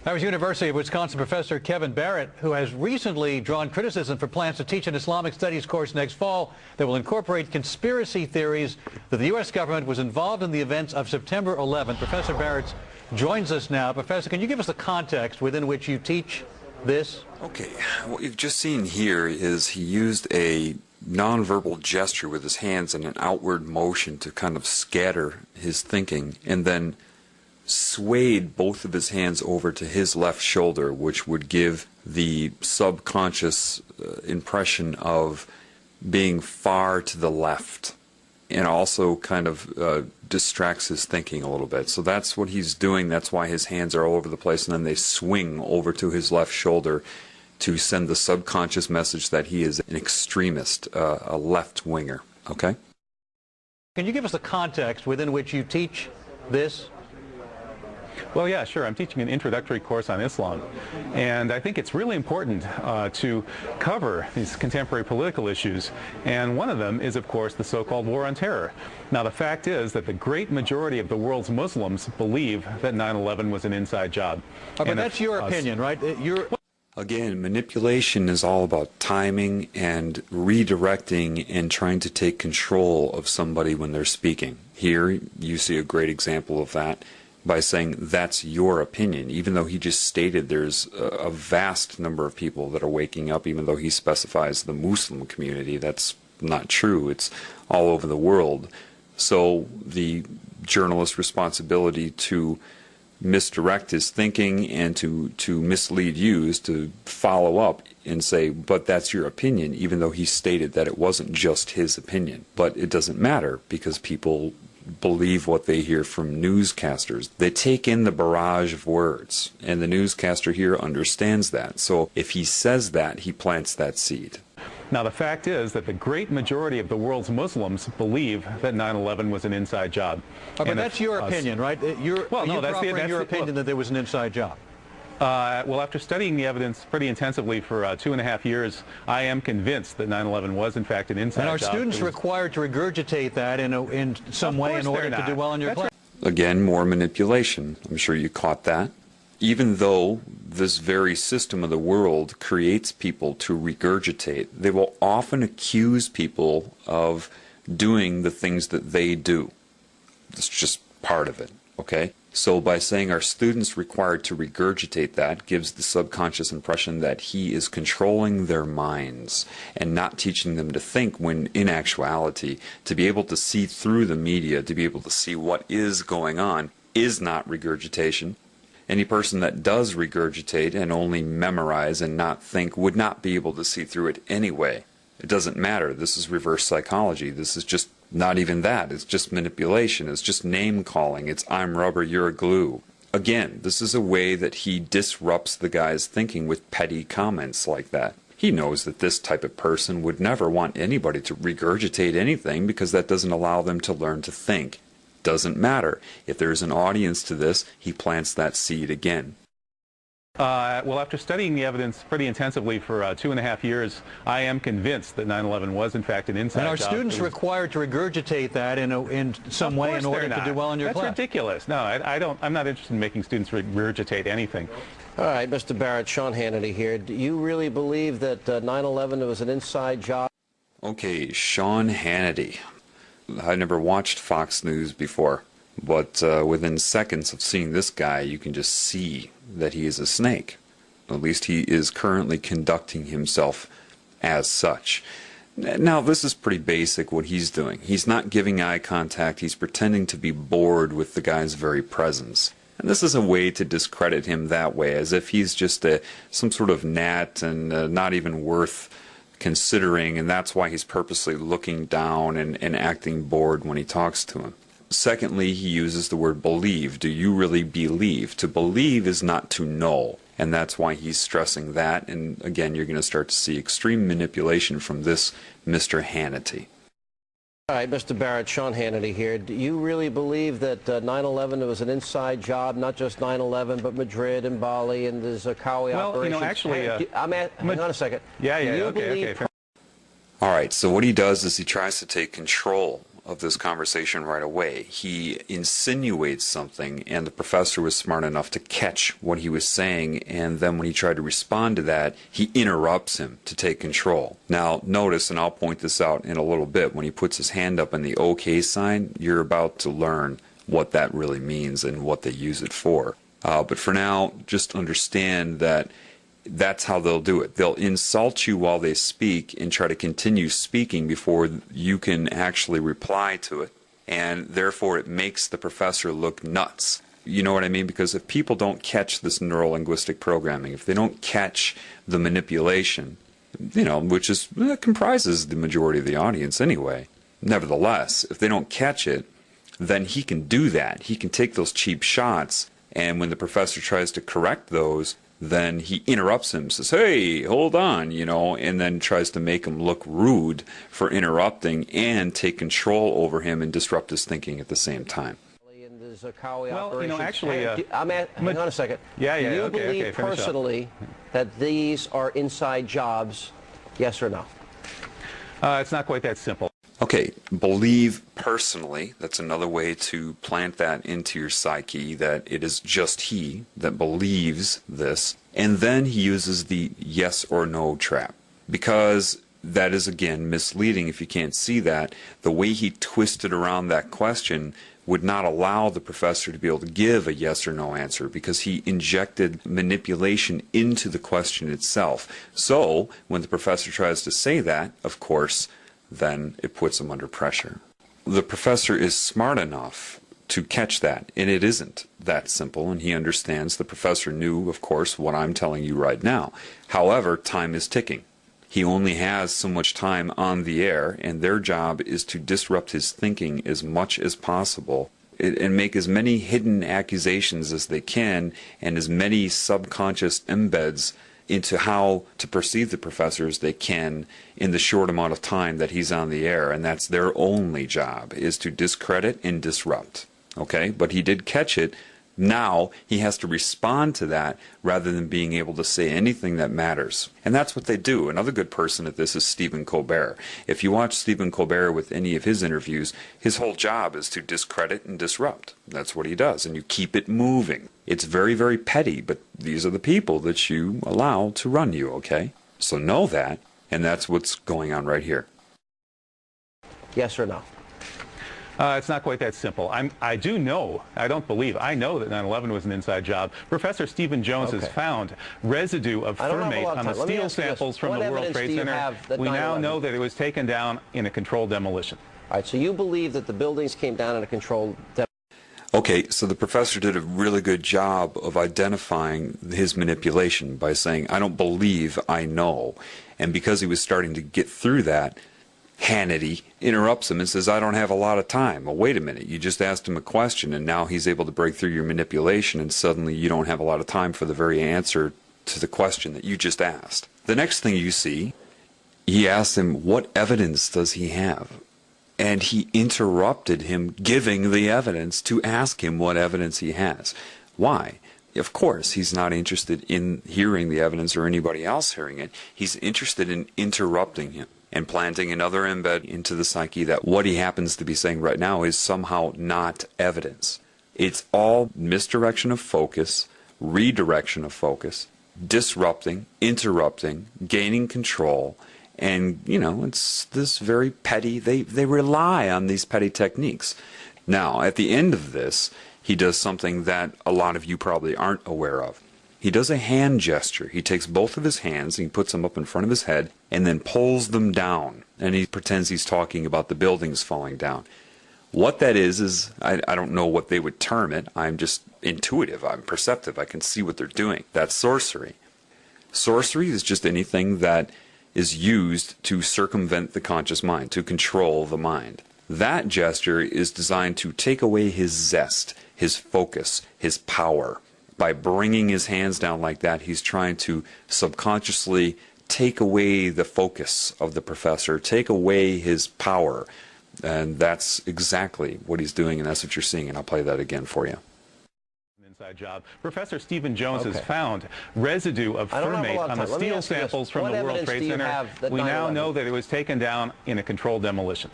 That was University of Wisconsin professor Kevin Barrett, who has recently drawn criticism for plans to teach an Islamic studies course next fall that will incorporate conspiracy theories that the U.S. government was involved in the events of September 11th. Professor Barrett joins us now. Professor, can you give us the context within which you teach this? Okay, what you've just seen here is he used a nonverbal gesture with his hands and an outward motion to kind of scatter his thinking, and then swayed both of his hands over to his left shoulder, which would give the subconscious impression of being far to the left, and also kind of distracts his thinking a little bit. So that's what he's doing. That's why his hands are all over the place, and then they swing over to his left shoulder to send the subconscious message that he is an extremist, a left-winger. Okay? Can you give us the context within which you teach this? Well, yeah, sure. I'm teaching an introductory course on Islam, and I think it's really important to cover these contemporary political issues, and one of them is, of course, the so-called war on terror. Now, the fact is that the great majority of the world's Muslims believe that 9/11 was an inside job. But that's your opinion, right? Again, manipulation is all about timing and redirecting and trying to take control of somebody when they're speaking. Here, you see a great example of that by saying that's your opinion, even though he just stated there's a vast number of people that are waking up, even though he specifies the Muslim community. That's not true. It's all over the world. So the journalist's responsibility to misdirect his thinking and to mislead you is to follow up and say, but that's your opinion, even though he stated that it wasn't just his opinion. But it doesn't matter, because people believe what they hear from newscasters. They take in the barrage of words, and the newscaster here understands that. So if he says that, he plants that seed. Now, the fact is that the great majority of the world's Muslims believe that 9/11 was an inside job. But that's your opinion, right? You're offering your opinion that there was an inside job. Well, after studying the evidence pretty intensively for 2.5 years, I am convinced that 9/11 was in fact an inside job. And are students required to regurgitate that in some way in order to do well in your class? Again, more manipulation. I'm sure you caught that. Even though this very system of the world creates people to regurgitate, they will often accuse people of doing the things that they do. It's just part of it, okay? So by saying our students required to regurgitate that gives the subconscious impression that he is controlling their minds and not teaching them to think, when in actuality, to be able to see through the media, to be able to see what is going on, is not regurgitation. Any person that does regurgitate and only memorize and not think would not be able to see through it anyway. It doesn't matter. This is reverse psychology. This is just not even that. It's just manipulation. It's just name calling. It's I'm rubber, you're glue. Again, this is a way that he disrupts the guy's thinking with petty comments like that. He knows that this type of person would never want anybody to regurgitate anything, because that doesn't allow them to learn to think. Doesn't matter. If there's an audience to this, he plants that seed again. Well, after studying the evidence pretty intensively for 2.5 years, I am convinced that 9/11 was in fact an inside job. And are students required to regurgitate that in some way in order to do well in your class? That's ridiculous. No, I'm not interested in making students regurgitate anything. All right, Mr. Barrett, Sean Hannity here. Do you really believe that 9/11 was an inside job? Okay, Sean Hannity. I never watched Fox News before, but within seconds of seeing this guy, you can just see that he is a snake. At least he is currently conducting himself as such. Now, this is pretty basic what he's doing. He's not giving eye contact. He's pretending to be bored with the guy's very presence. And this is a way to discredit him that way, as if he's just some sort of gnat and not even worth considering, and that's why he's purposely looking down and acting bored when he talks to him. Secondly, he uses the word believe. Do you really believe? To believe is not to know, and that's why he's stressing that. And again, you're going to start to see extreme manipulation from this Mr. Hannity. All right, Mr. Barrett, Sean Hannity here. Do you really believe that 9/11 was an inside job, not just 9/11, but Madrid and Bali and the Zarqawi operations? Well, you know, actually... hang on a second. Okay. All right, so what he does is he tries to take control of this conversation right away. He insinuates something, and the professor was smart enough to catch what he was saying, and then when he tried to respond to that, he interrupts him to take control. Now, notice, and I'll point this out in a little bit, when he puts his hand up in the OK sign, you're about to learn what that really means and what they use it for. But for now, just understand that that's how they'll do it. They'll insult you while they speak and try to continue speaking before you can actually reply to it. And therefore, it makes the professor look nuts. You know what I mean? Because if people don't catch this neurolinguistic programming, if they don't catch the manipulation, which is comprises the majority of the audience anyway, nevertheless, if they don't catch it, then he can do that. He can take those cheap shots, and when the professor tries to correct those, then he interrupts him, says, hey, hold on, and then tries to make him look rude for interrupting and take control over him and disrupt his thinking at the same time. Well, actually... hang on a second. Do you believe personally that these are inside jobs, yes or no? It's not quite that simple. Okay, believe personally, that's another way to plant that into your psyche, that it is just he that believes this, and then he uses the yes or no trap, because that is, again, misleading if you can't see that. The way he twisted around that question would not allow the professor to be able to give a yes or no answer, because he injected manipulation into the question itself. So, when the professor tries to say that, of course, then it puts him under pressure. The professor is smart enough to catch that, and it isn't that simple, and he understands. The professor knew, of course, what I'm telling you right now. However, time is ticking. He only has so much time on the air, and their job is to disrupt his thinking as much as possible and make as many hidden accusations as they can and as many subconscious embeds into how to perceive the professor as they can in the short amount of time that he's on the air, and that's their only job, is to discredit and disrupt. Okay? But he did catch it. Now he has to respond to that rather than being able to say anything that matters. And that's what they do. Another good person at this is Stephen Colbert. If you watch Stephen Colbert with any of his interviews, his whole job is to discredit and disrupt. That's what he does, and you keep it moving. It's very, very petty, but these are the people that you allow to run you, okay? So know that, and that's what's going on right here. Yes or no? It's not quite that simple. I do know, I don't believe, I know that 9/11 was an inside job. Professor Stephen Jones has found residue of thermate on the steel samples from the World Trade Center. We now know that it was taken down in a controlled demolition. All right, so you believe that the buildings came down in a controlled demolition? Okay, so the professor did a really good job of identifying his manipulation by saying, I don't believe, I know. And because he was starting to get through that, Hannity interrupts him and says, I don't have a lot of time. Well, wait a minute, you just asked him a question, and now he's able to break through your manipulation, and suddenly you don't have a lot of time for the very answer to the question that you just asked. The next thing you see, he asks him, what evidence does he have? And he interrupted him giving the evidence to ask him what evidence he has. Why? Of course, he's not interested in hearing the evidence or anybody else hearing it. He's interested in interrupting him and planting another embed into the psyche that what he happens to be saying right now is somehow not evidence. It's all misdirection of focus, redirection of focus, disrupting, interrupting, gaining control, and, it's this very petty, they rely on these petty techniques. Now, at the end of this, he does something that a lot of you probably aren't aware of. He does a hand gesture. He takes both of his hands and he puts them up in front of his head and then pulls them down. And he pretends he's talking about the buildings falling down. What that is I don't know what they would term it. I'm just intuitive. I'm perceptive. I can see what they're doing. That's sorcery. Sorcery is just anything that is used to circumvent the conscious mind, to control the mind. That gesture is designed to take away his zest, his focus, his power. By bringing his hands down like that, he's trying to subconsciously take away the focus of the professor, take away his power. And that's exactly what he's doing, and that's what you're seeing, and I'll play that again for you. Inside job. Professor Stephen Jones has found residue of thermate on the steel samples from the World Trade Center. We now know that it was taken down in a controlled demolition.